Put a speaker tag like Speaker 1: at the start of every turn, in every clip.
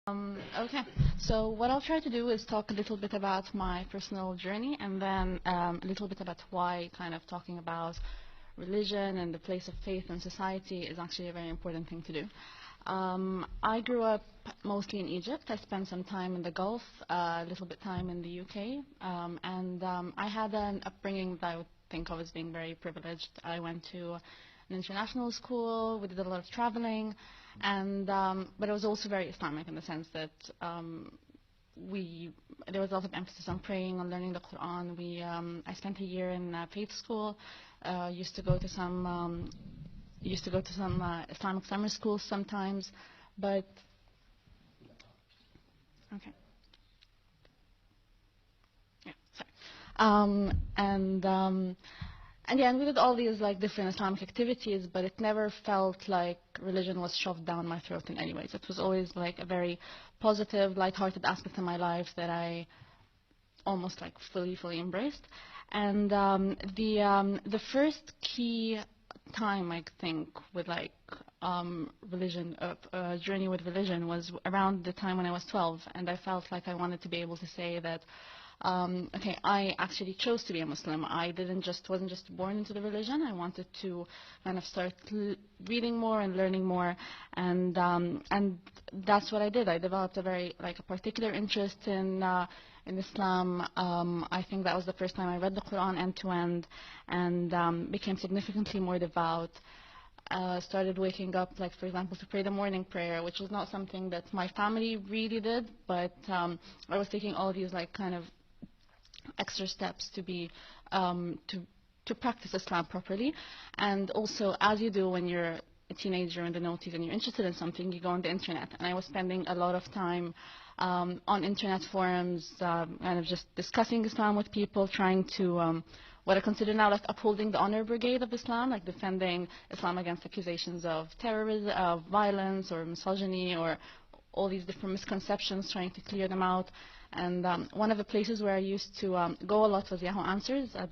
Speaker 1: Okay, so what I'll try to do is talk a little bit about my personal journey, and then a little bit about why kind of talking about religion and the place of faith in society is actually a very important thing to do. I grew up mostly in Egypt. I spent some time in the Gulf, a little bit time in the UK, and I had an upbringing that I would think of as being very privileged. I went to an international school. We did a lot of traveling, and but it was also very Islamic in the sense that there was a lot of emphasis on praying, on learning the Quran. I spent a year in faith school. Used to go to some Islamic summer schools sometimes, but okay. Yeah, sorry. And yeah, and we did all these like different Islamic activities, but it never felt like religion was shoved down my throat in any ways. It was always like a very positive, lighthearted aspect of my life that I almost like fully embraced. And the first key time I think with like religion, journey with religion was around the time when I was 12, and I felt like I wanted to be able to say that okay, I actually chose to be a Muslim. I wasn't just born into the religion. I wanted to kind of start reading more and learning more, and that's what I did. I developed a particular interest in Islam. I think that was the first time I read the Quran end to end, and became significantly more devout. Started waking up, like for example, to pray the morning prayer, which was not something that my family really did, but I was taking all these like kind of extra steps to be to practice Islam properly. And also, as you do when you're a teenager in the noughties and you're interested in something, you go on the internet. And I was spending a lot of time on internet forums, kind of just discussing Islam with people, trying to what I consider now like upholding the honor brigade of Islam, like defending Islam against accusations of terrorism, of violence or misogyny or all these different misconceptions, trying to clear them out. And one of the places where I used to go a lot was Yahoo Answers. I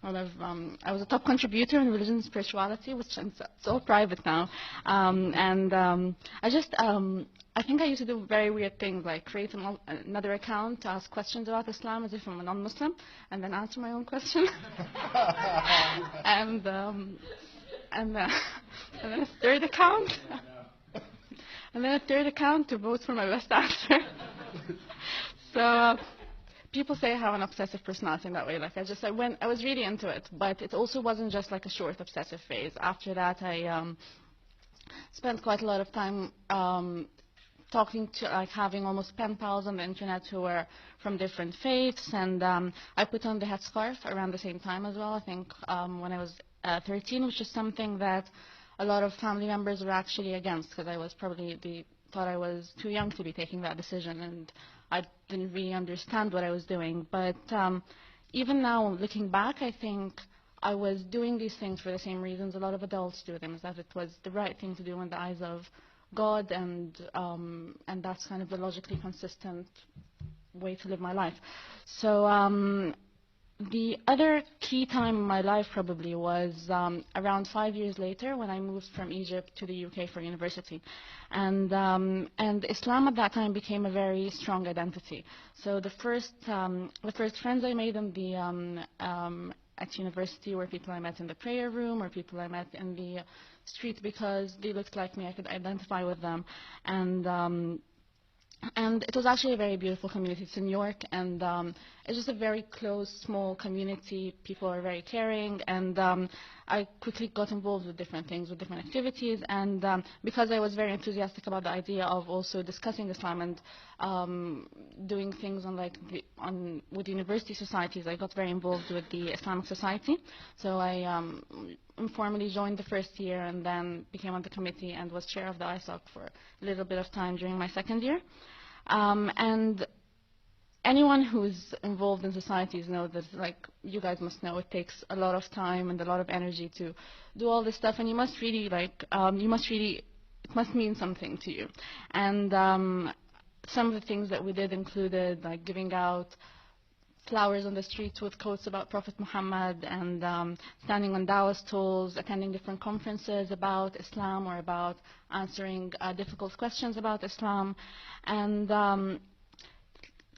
Speaker 1: was a top contributor in religion and spirituality, which it's all private now. I think I used to do very weird things, like create another account to ask questions about Islam as if I'm a non-Muslim, and then answer my own question. and then a third account. And then a third account to vote for my best answer. So people say I have an obsessive personality in that way. Like I was really into it, but it also wasn't just like a short obsessive phase. After that, I spent quite a lot of time talking to, like having almost pen pals on the internet who were from different faiths, and I put on the headscarf around the same time as well. I think when I was 13, which is something that a lot of family members were actually against, because they thought I was too young to be taking that decision, and I didn't really understand what I was doing. But even now, looking back, I think I was doing these things for the same reasons a lot of adults do them, is that it was the right thing to do in the eyes of God, and that's kind of the logically consistent way to live my life. So the other key time in my life probably was around 5 years later when I moved from Egypt to the UK for university. And Islam at that time became a very strong identity. So the first friends I made in at university were people I met in the prayer room or people I met in the street because they looked like me, I could identify with them. And it was actually a very beautiful community. It's in New York, and it's just a very close, small community. People are very caring, and I quickly got involved with different things, with different activities. And because I was very enthusiastic about the idea of also discussing Islam and doing things with university societies, I got very involved with the Islamic Society. So I informally joined the first year and then became on the committee and was chair of the ISOC for a little bit of time during my second year. And anyone who's involved in societies know that, like you guys must know, it takes a lot of time and a lot of energy to do all this stuff, and you must really it must mean something to you. And some of the things that we did included like giving out flowers on the streets with quotes about Prophet Muhammad, and standing on dawah stalls, attending different conferences about Islam or about answering difficult questions about Islam. And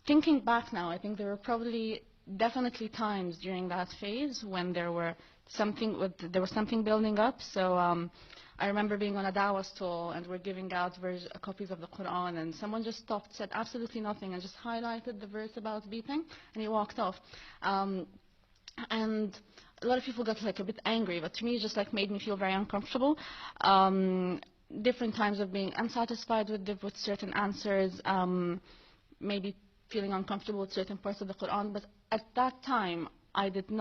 Speaker 1: thinking back now, I think there were probably definitely times during that phase when there was something building up. So I remember being on a dawah stall and we're giving out copies of the Quran, and someone just stopped, said absolutely nothing, and just highlighted the verse about beating, and he walked off. And a lot of people got like a bit angry, but to me it just like made me feel very uncomfortable. Different times of being unsatisfied with certain answers, maybe feeling uncomfortable with certain parts of the Quran, but at that time I didn't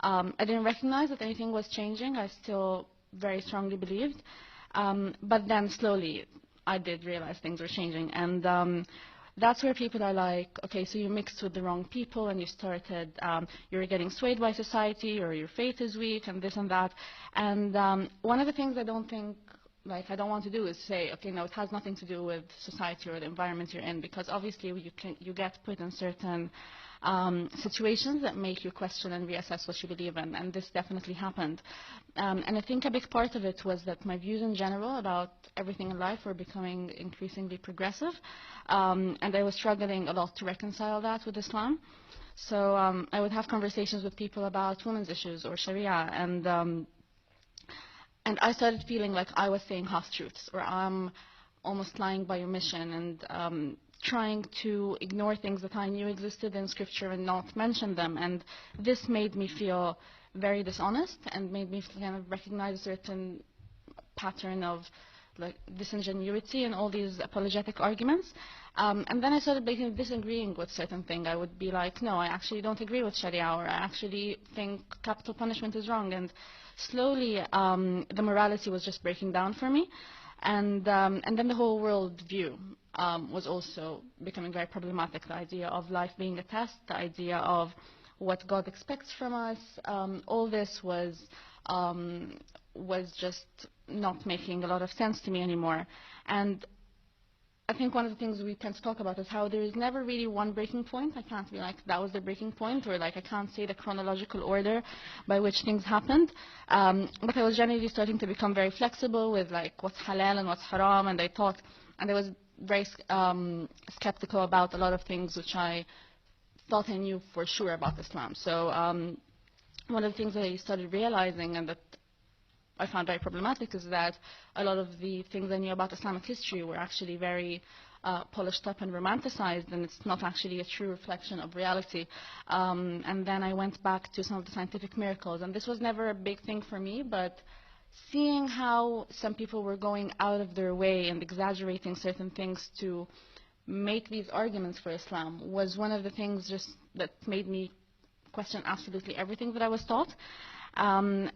Speaker 1: recognize that anything was changing. I still very strongly believed, but then slowly I did realize things were changing, and that's where people are like, okay, so you mixed with the wrong people and you started, you're getting swayed by society, or your faith is weak, and this and that. And one of the things I don't want to do is say, okay, no, it has nothing to do with society or the environment you're in, because obviously you get put in certain situations that make you question and reassess what you believe in, and this definitely happened. And I think a big part of it was that my views in general about everything in life were becoming increasingly progressive, and I was struggling a lot to reconcile that with Islam. So I would have conversations with people about women's issues or Sharia, and I started feeling like I was saying half-truths, or I'm almost lying by omission, and trying to ignore things that I knew existed in Scripture and not mention them. And this made me feel very dishonest and made me kind of recognize a certain pattern of like disingenuity in all these apologetic arguments. And then I started basically disagreeing with certain things. I would be like, no, I actually don't agree with Sharia, or I actually think capital punishment is wrong. And slowly the morality was just breaking down for me. And then the whole world view was also becoming very problematic. The idea of life being a test, the idea of what God expects from us, all this was just not making a lot of sense to me anymore. And I think one of the things we tend to talk about is how there is never really one breaking point. I can't be like, that was the breaking point, or like I can't say the chronological order by which things happened. But I was generally starting to become very flexible with like what's halal and what's haram, and I was very skeptical about a lot of things which I thought I knew for sure about Islam. So one of the things that I started realizing, and that I found very problematic, is that a lot of the things I knew about Islamic history were actually very polished up and romanticized, and it's not actually a true reflection of reality. And then I went back to some of the scientific miracles, and this was never a big thing for me, but seeing how some people were going out of their way and exaggerating certain things to make these arguments for Islam was one of the things just that made me question absolutely everything that I was taught. And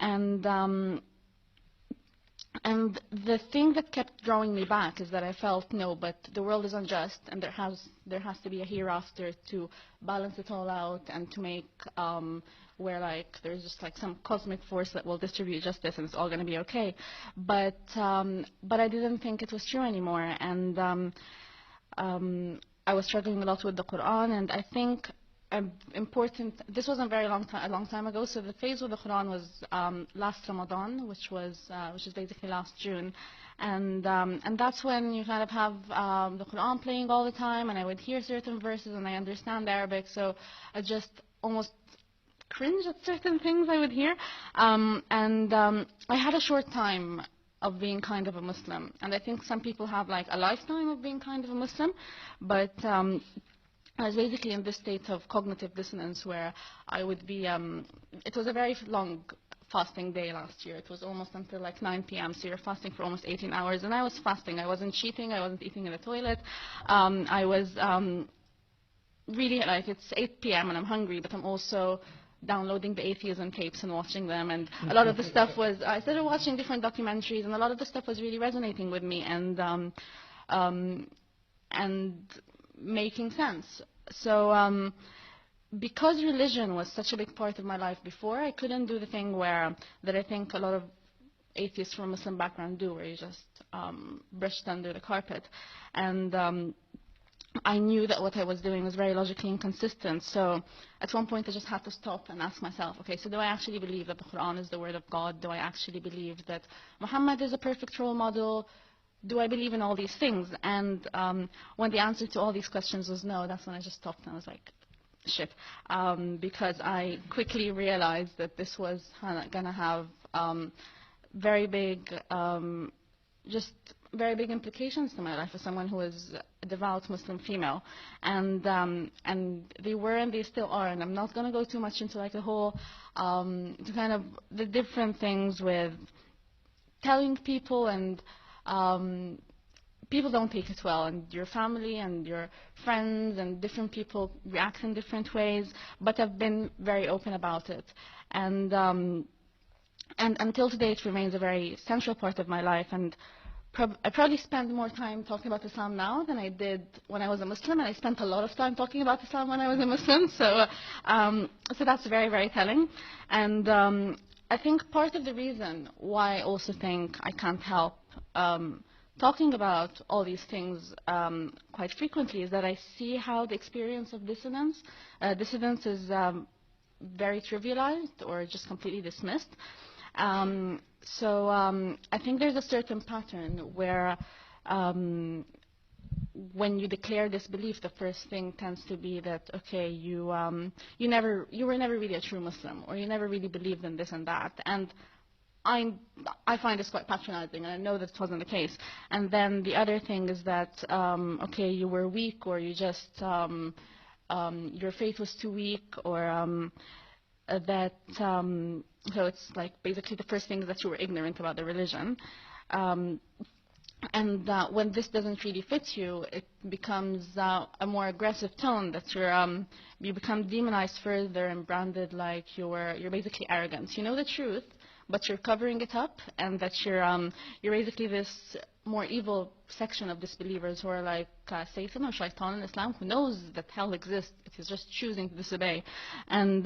Speaker 1: the thing that kept drawing me back is that I felt, no, but the world is unjust, and there has to be a hereafter to balance it all out, and to make where like there's just like some cosmic force that will distribute justice and it's all going to be okay. But I didn't think it was true anymore, and I was struggling a lot with the Quran, and I think important. This wasn't a long time ago. So the phase with the Quran was last Ramadan, which is basically last June, and that's when you kind of have the Quran playing all the time, and I would hear certain verses, and I understand Arabic, so I just almost cringe at certain things I would hear, and I had a short time of being kind of a Muslim, and I think some people have like a lifetime of being kind of a Muslim, but I was basically in this state of cognitive dissonance where I would be, it was a very long fasting day last year. It was almost until like 9 p.m. So you're fasting for almost 18 hours. And I was fasting. I wasn't cheating. I wasn't eating in the toilet. I was really like, it's 8 p.m. and I'm hungry, but I'm also downloading the atheism tapes and watching them. And a lot of the stuff was, I started watching different documentaries, and a lot of the stuff was really resonating with me and making sense. So because religion was such a big part of my life before, I couldn't do the thing that I think a lot of atheists from a Muslim background do, where you just brushed under the carpet. And I knew that what I was doing was very logically inconsistent. So at one point I just had to stop and ask myself, okay, so do I actually believe that the Quran is the word of God? Do I actually believe that Muhammad is a perfect role model? Do I believe in all these things? And when the answer to all these questions was no, that's when I just stopped and I was like, shit. Because I quickly realized that this was going to have very big, just very big implications to my life as someone who is a devout Muslim female. And they were and they still are. And I'm not going to go too much into like the whole, kind of the different things with telling people, and people don't take it well, and your family and your friends and different people react in different ways, but I've been very open about it. And until today it remains a very central part of my life, and I probably spend more time talking about Islam now than I did when I was a Muslim, and I spent a lot of time talking about Islam when I was a Muslim, so that's very, very telling. And I think part of the reason why I also think I can't help talking about all these things quite frequently is that I see how the experience of dissidence is very trivialized or just completely dismissed. So I think there's a certain pattern where when you declare this belief, the first thing tends to be that, okay, you were never really a true Muslim, or you never really believed in this and that. And I find this quite patronizing, and I know that it wasn't the case. And then the other thing is that, okay, you were weak, or you just, your faith was too weak, or that, so it's like basically the first thing is that you were ignorant about the religion. And when this doesn't really fit you, it becomes a more aggressive tone, that you become demonized further and branded like you're basically arrogant. You know the truth, but you're covering it up, and that you're basically this more evil section of disbelievers who are like Satan or Shaitan in Islam, who knows that hell exists. It is just choosing to disobey. And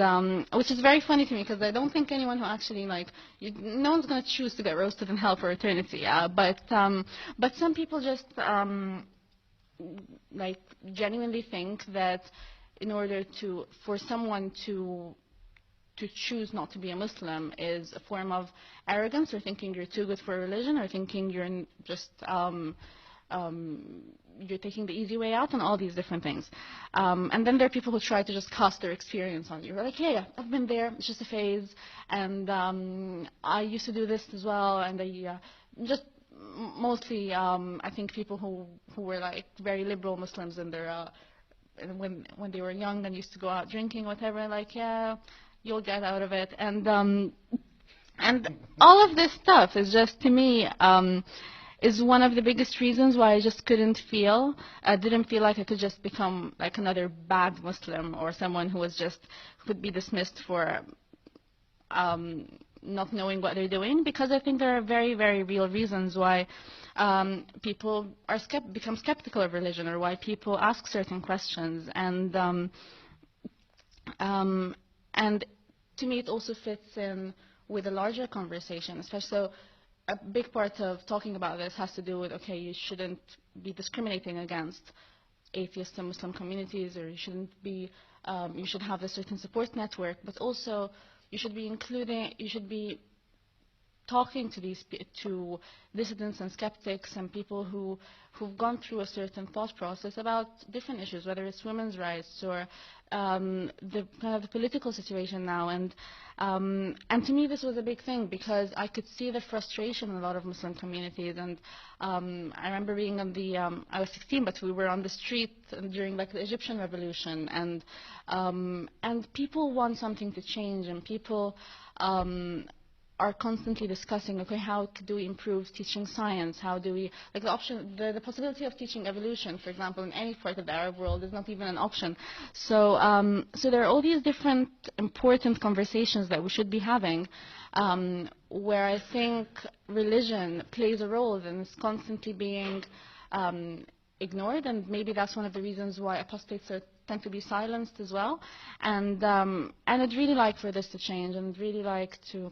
Speaker 1: which is very funny to me, because I don't think anyone who actually, like, no one's going to choose to get roasted in hell for eternity. But some people just like genuinely think that in order for someone to choose not to be a Muslim is a form of arrogance, or thinking you're too good for religion, or thinking you're just you're taking the easy way out, and all these different things. And then there are people who try to just cast their experience on you. You're like, yeah, I've been there, it's just a phase, and I used to do this as well, and I just mostly I think people who were like very liberal Muslims in their when they were young and used to go out drinking, whatever, like, yeah, you'll get out of it. And all of this stuff is just, to me, is one of the biggest reasons why I just didn't feel like I could just become like another bad Muslim, or someone who could be dismissed for not knowing what they're doing, because I think there are very, very real reasons why people become skeptical of religion, or why people ask certain questions. And to me, it also fits in with a larger conversation, especially. So a big part of talking about this has to do with, okay, you shouldn't be discriminating against atheist and Muslim communities, or you should have a certain support network, but also you should be talking to dissidents and skeptics and people who've gone through a certain thought process about different issues, whether it's women's rights or the kind of the political situation now. And to me, this was a big thing, because I could see the frustration in a lot of Muslim communities. And I remember being on I was 16, but we were on the street during like the Egyptian revolution, and people want something to change, and people are constantly discussing, okay, how do we improve teaching science? How do we, like, the possibility of teaching evolution, for example, in any part of the Arab world is not even an option. So there are all these different important conversations that we should be having, where I think religion plays a role and is constantly being ignored, and maybe that's one of the reasons why apostates tend to be silenced as well. And I'd really like for this to change, and I'd really like to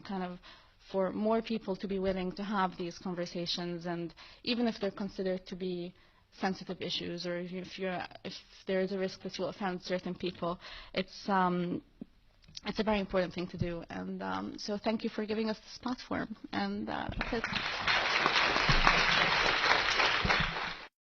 Speaker 1: for more people to be willing to have these conversations, and even if they're considered to be sensitive issues, or if there is a risk that you'll offend certain people, it's a very important thing to do. And so thank you for giving us this platform. And that's it.